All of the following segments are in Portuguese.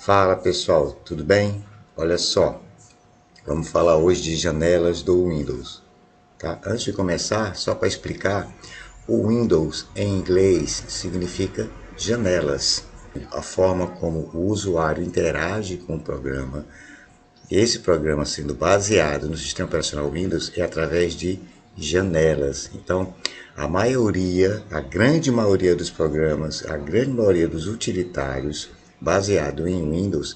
Fala pessoal, tudo bem? Olha só, vamos falar hoje de janelas do Windows, tá? Antes de começar, só para explicar, o Windows em inglês significa janelas. A forma como o usuário interage com o programa, esse programa sendo baseado no sistema operacional Windows é através de janelas. Então, a grande maioria dos programas, a grande maioria dos utilitários baseado em Windows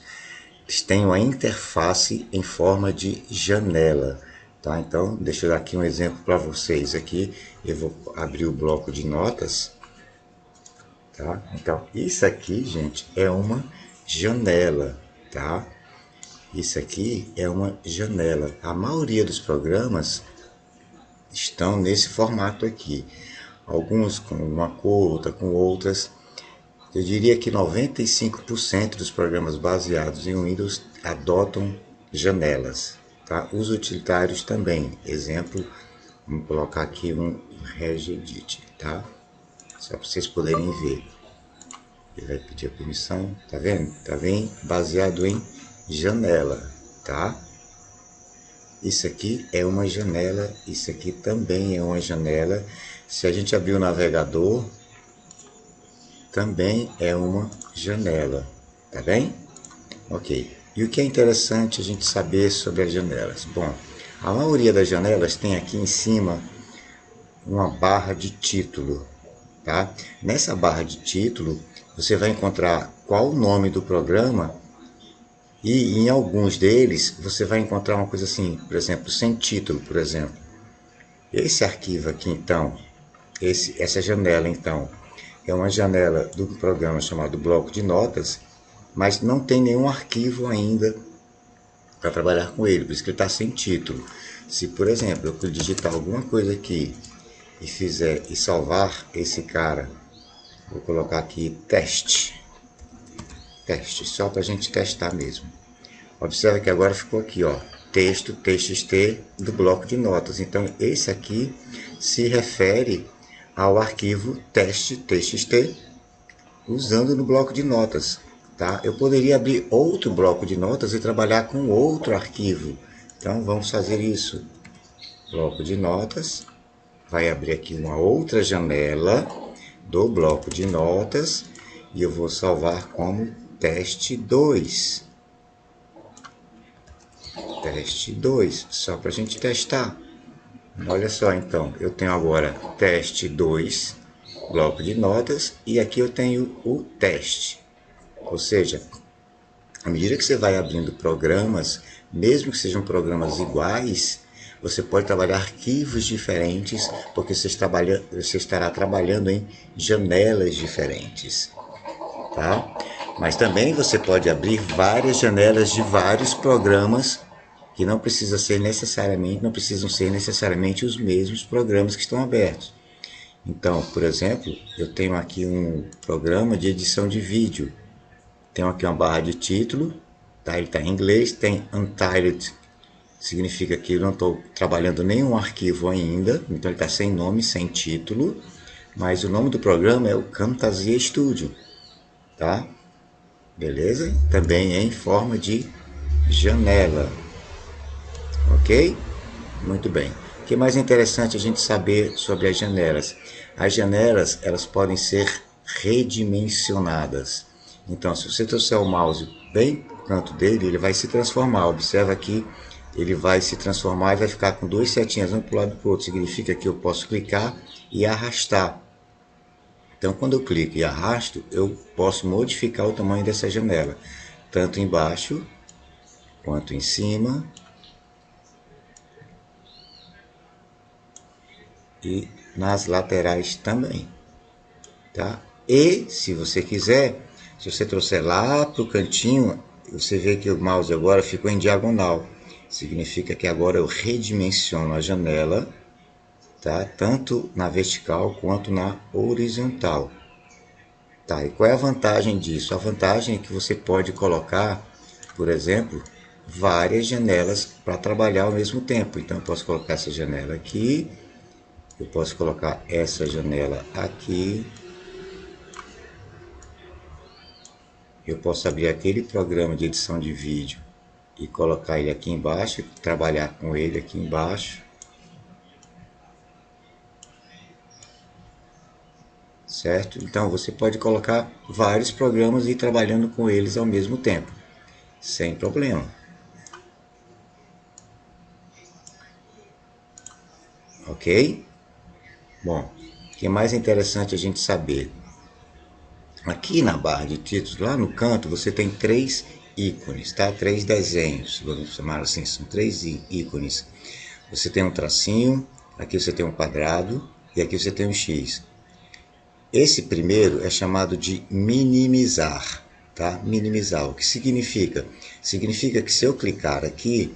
tem uma interface em forma de janela. Tá? Então, deixa eu dar aqui um exemplo para vocês. Aqui eu vou abrir o bloco de notas. Tá? Então, isso aqui, gente, é uma janela. Tá? Isso aqui é uma janela. A maioria dos programas estão nesse formato aqui. Alguns com uma cor, outra com outras. Eu diria que 95% dos programas baseados em Windows adotam janelas. Tá? Os utilitários também. Exemplo, vamos colocar aqui um regedit, tá? Só para vocês poderem ver. Ele vai pedir a permissão, tá vendo? Tá bem baseado em janela, tá? Isso aqui é uma janela, isso aqui também é uma janela. Se a gente abrir o navegador, também é uma janela, tá bem? Ok. E o que é interessante a gente saber sobre as janelas? Bom, a maioria das janelas tem aqui em cima uma barra de título, tá? Nessa barra de título, você vai encontrar qual o nome do programa e em alguns deles você vai encontrar uma coisa assim, por exemplo, sem título, por exemplo. Esse arquivo aqui, então, essa janela, então, é uma janela do programa chamado bloco de notas, mas não tem nenhum arquivo ainda para trabalhar com ele, por isso que ele está sem título. Se, por exemplo, eu digitar alguma coisa aqui e salvar esse cara, vou colocar aqui teste, só para a gente testar mesmo. Observa que agora ficou aqui, ó, texto txt do bloco de notas. Então esse aqui se refere ao arquivo teste txt usando no bloco de notas, tá? Eu poderia abrir outro bloco de notas e trabalhar com outro arquivo. Então vamos fazer isso. Bloco de notas vai abrir aqui uma outra janela do bloco de notas e eu vou salvar como teste 2. Teste 2, só para a gente testar. Olha só, então, eu tenho agora teste 2, bloco de notas, e aqui eu tenho o teste. Ou seja, à medida que você vai abrindo programas, mesmo que sejam programas iguais, você pode trabalhar arquivos diferentes, porque você estará trabalhando em janelas diferentes. Tá? Mas também você pode abrir várias janelas de vários programas que não precisam ser necessariamente os mesmos programas que estão abertos. Então, por exemplo, eu tenho aqui um programa de edição de vídeo. Tenho aqui uma barra de título, tá? Ele está em inglês, tem Untitled, significa que eu não estou trabalhando nenhum arquivo ainda, então ele está sem nome, sem título, mas o nome do programa é o Camtasia Studio, tá? Beleza? Também é em forma de janela. Ok? Muito bem. O que é mais interessante a gente saber sobre as janelas? As janelas, elas podem ser redimensionadas. Então, se você trouxer o mouse bem no canto dele, ele vai se transformar. Observa aqui, ele vai se transformar e vai ficar com duas setinhas, um para o lado e para o outro. Significa que eu posso clicar e arrastar. Então, quando eu clico e arrasto, eu posso modificar o tamanho dessa janela, tanto embaixo quanto em cima e nas laterais também, tá? E se você quiser, se você trouxer lá para o cantinho, você vê que o mouse agora ficou em diagonal. Significa que agora eu redimensiono a janela, tá? Tanto na vertical quanto na horizontal. Tá, e qual é a vantagem disso? A vantagem é que você pode colocar, por exemplo, várias janelas para trabalhar ao mesmo tempo. Então eu posso colocar essa janela aqui, eu posso colocar essa janela aqui, eu posso abrir aquele programa de edição de vídeo e colocar ele aqui embaixo, trabalhar com ele aqui embaixo. Certo? Então você pode colocar vários programas e ir trabalhando com eles ao mesmo tempo, sem problema. Ok? Bom, o que é mais interessante a gente saber? Aqui na barra de títulos, lá no canto, você tem 3 ícones, tá? 3 desenhos, vamos chamar assim, são 3 ícones. Você tem um tracinho, aqui você tem um quadrado e aqui você tem um X. Esse primeiro é chamado de minimizar, tá? Minimizar, o que significa? Significa que se eu clicar aqui,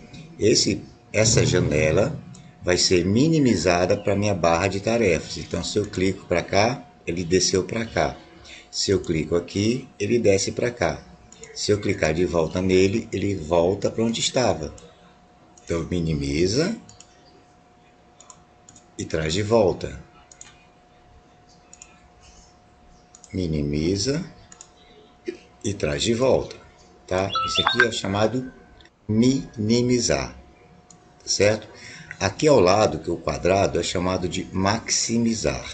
essa janela vai ser minimizada para minha barra de tarefas. Então, se eu clico para cá, ele desceu para cá. Se eu clico aqui, ele desce para cá. Se eu clicar de volta nele, ele volta para onde estava. Então, minimiza e traz de volta. Minimiza e traz de volta, tá? Esse aqui é chamado minimizar, certo? Aqui ao lado, que é o quadrado, é chamado de maximizar,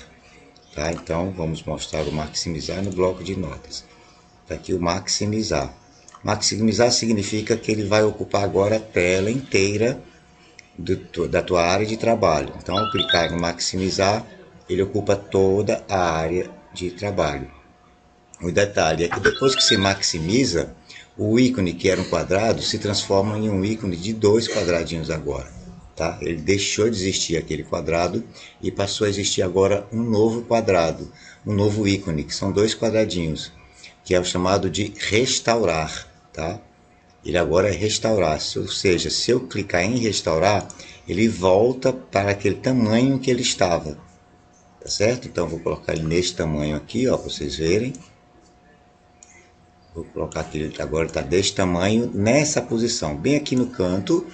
tá? Então, vamos mostrar o maximizar no bloco de notas. Tá aqui o maximizar. Maximizar significa que ele vai ocupar agora a tela inteira da tua área de trabalho. Então, ao clicar no maximizar, ele ocupa toda a área de trabalho. O detalhe é que depois que se maximiza, o ícone que era um quadrado se transforma em um ícone de 2 quadradinhos agora. Tá? Ele deixou de existir aquele quadrado e passou a existir agora um novo quadrado, um novo ícone, que são 2 quadradinhos, que é o chamado de restaurar. Tá? Ele agora é restaurar, ou seja, se eu clicar em restaurar, ele volta para aquele tamanho que ele estava. Tá certo? Então, vou colocar ele neste tamanho aqui, ó, para vocês verem. Vou colocar aqui, ele agora está deste tamanho, nessa posição, bem aqui no canto,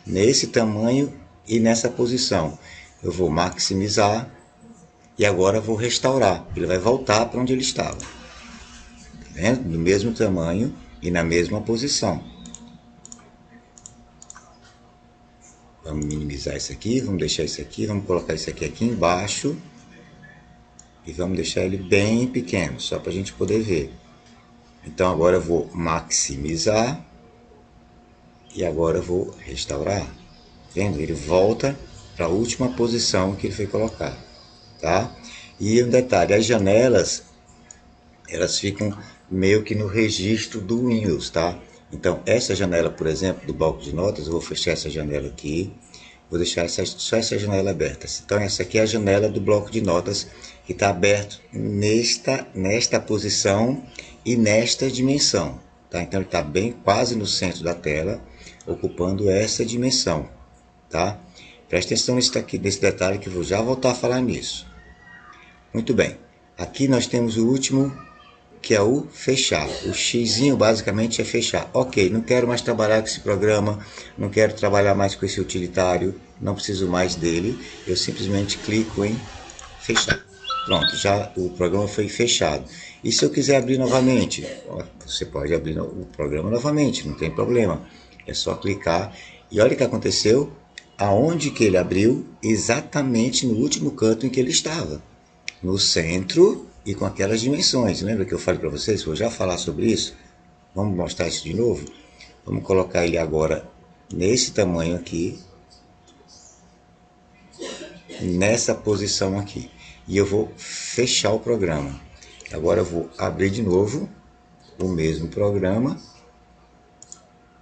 nesse tamanho e nessa posição. Eu vou maximizar e agora vou restaurar. Ele vai voltar para onde ele estava. Tá vendo? No mesmo tamanho e na mesma posição. Vamos minimizar isso aqui, vamos deixar isso aqui, vamos colocar isso aqui embaixo. E vamos deixar ele bem pequeno, só para a gente poder ver. Então agora eu vou maximizar e agora eu vou restaurar. Vendo? Ele volta para a última posição que ele foi colocado, tá? E um detalhe, as janelas, elas ficam meio que no registro do Windows, tá? Então essa janela, por exemplo, do bloco de notas, eu vou fechar essa janela aqui, vou deixar só essa janela aberta. Então essa aqui é a janela do bloco de notas que está aberto nesta posição e nesta dimensão, tá? Então ele está bem quase no centro da tela, ocupando essa dimensão, tá? Presta atenção nesse detalhe que eu vou já voltar a falar nisso. Muito bem, aqui nós temos o último, que é o fechar. O xizinho basicamente é fechar. Ok, não quero mais trabalhar com esse programa, não quero trabalhar mais com esse utilitário, não preciso mais dele, eu simplesmente clico em fechar. Pronto, já o programa foi fechado. E se eu quiser abrir novamente? Você pode abrir o programa novamente, não tem problema. É só clicar e olha o que aconteceu, aonde que ele abriu, exatamente no último canto em que ele estava. No centro e com aquelas dimensões. Lembra que eu falei para vocês? Vou já falar sobre isso. Vamos mostrar isso de novo? Vamos colocar ele agora nesse tamanho aqui, nessa posição aqui. E eu vou fechar o programa. Agora eu vou abrir de novo o mesmo programa.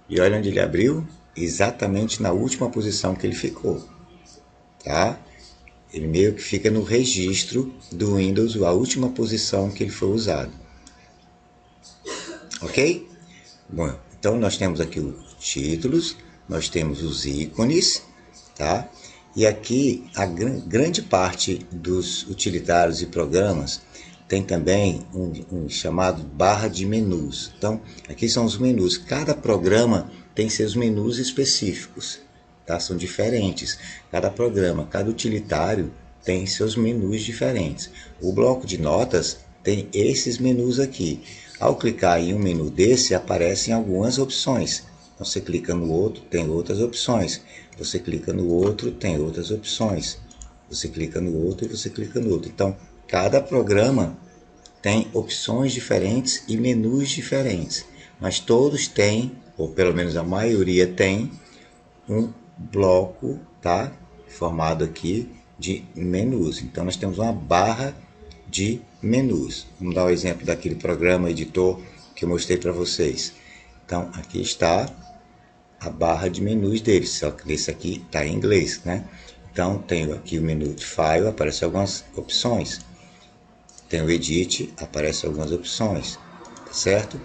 E olha onde ele abriu, exatamente na última posição que ele ficou. Tá? Ele meio que fica no registro do Windows, a última posição que ele foi usado. Ok? Bom, então nós temos aqui os títulos, nós temos os ícones, tá? E aqui a grande parte dos utilitários e programas tem também um chamado barra de menus. Então, aqui são os menus. Cada programa tem seus menus específicos, tá? São diferentes. Cada programa, cada utilitário tem seus menus diferentes. O bloco de notas tem esses menus aqui. Ao clicar em um menu desse, aparecem algumas opções. Então, você clica no outro, tem outras opções. Você clica no outro, tem outras opções. Você clica no outro e você clica no outro. Então, cada programa tem opções diferentes e menus diferentes. Mas todos têm, ou pelo menos a maioria tem, um bloco, tá? Formado aqui de menus. Então, nós temos uma barra de menus. Vamos dar o exemplo daquele programa editor que eu mostrei para vocês. Então, aqui está a barra de menus deles, só que esse aqui está em inglês, né? Então, tenho aqui o menu de File, aparecem algumas opções. Tem o Edit, aparecem algumas opções, tá certo?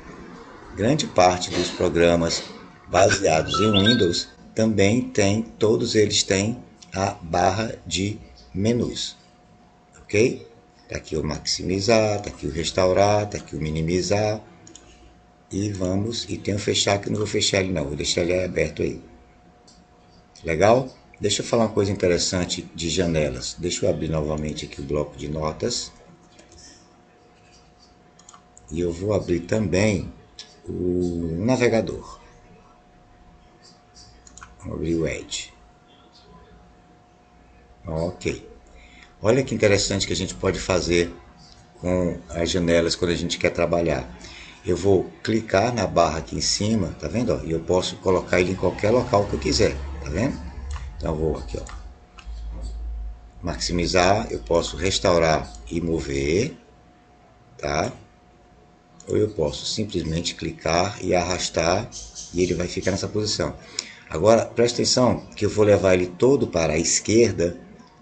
Grande parte dos programas baseados em Windows também tem, todos eles têm a barra de menus, ok? Tá aqui o maximizar, tá aqui o restaurar, tá aqui o minimizar. E vamos, e tem o fechar, que eu não vou fechar ele não, vou deixar ele aberto aí. Legal? Deixa eu falar uma coisa interessante de janelas. Deixa eu abrir novamente aqui o bloco de notas. E eu vou abrir também o navegador. Vou abrir o Edge. Ok. Olha que interessante que a gente pode fazer com as janelas quando a gente quer trabalhar. Eu vou clicar na barra aqui em cima, tá vendo? E eu posso colocar ele em qualquer local que eu quiser, tá vendo? Então eu vou aqui, ó, maximizar, eu posso restaurar e mover, tá? Ou eu posso simplesmente clicar e arrastar e ele vai ficar nessa posição. Agora, presta atenção que eu vou levar ele todo para a esquerda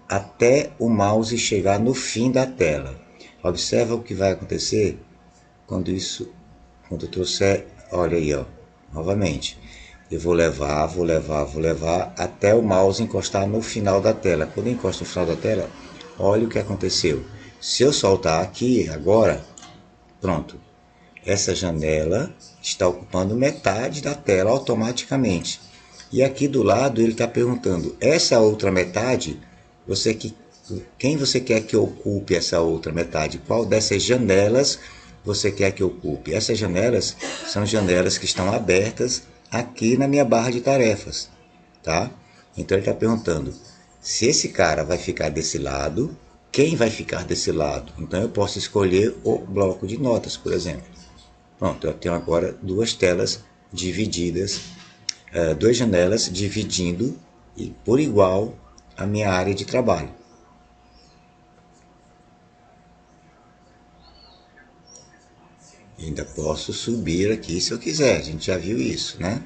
até o mouse chegar no fim da tela. Observa o que vai acontecer quando eu trouxer, olha aí, ó, novamente. Eu vou levar até o mouse encostar no final da tela. Quando eu encosto no final da tela, olha o que aconteceu. Se eu soltar aqui agora, pronto. Essa janela está ocupando metade da tela automaticamente. E aqui do lado ele está perguntando, essa outra metade, quem você quer que ocupe essa outra metade? Qual dessas janelas você quer que ocupe? Essas janelas são janelas que estão abertas aqui na minha barra de tarefas, tá? Então ele está perguntando se esse cara vai ficar desse lado, quem vai ficar desse lado? Então eu posso escolher o bloco de notas, por exemplo. Pronto, eu tenho agora duas telas divididas, duas janelas dividindo por igual a minha área de trabalho. Ainda posso subir aqui se eu quiser, a gente já viu isso, né?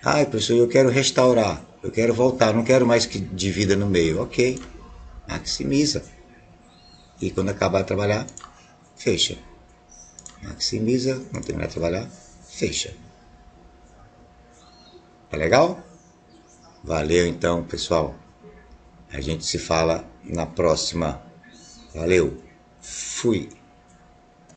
Ah, professor, eu quero restaurar, eu quero voltar, não quero mais que divida no meio. Ok, maximiza. E quando acabar de trabalhar, fecha. Maximiza, quando terminar de trabalhar, fecha. Tá legal? Valeu então, pessoal. A gente se fala na próxima. Valeu. Fui.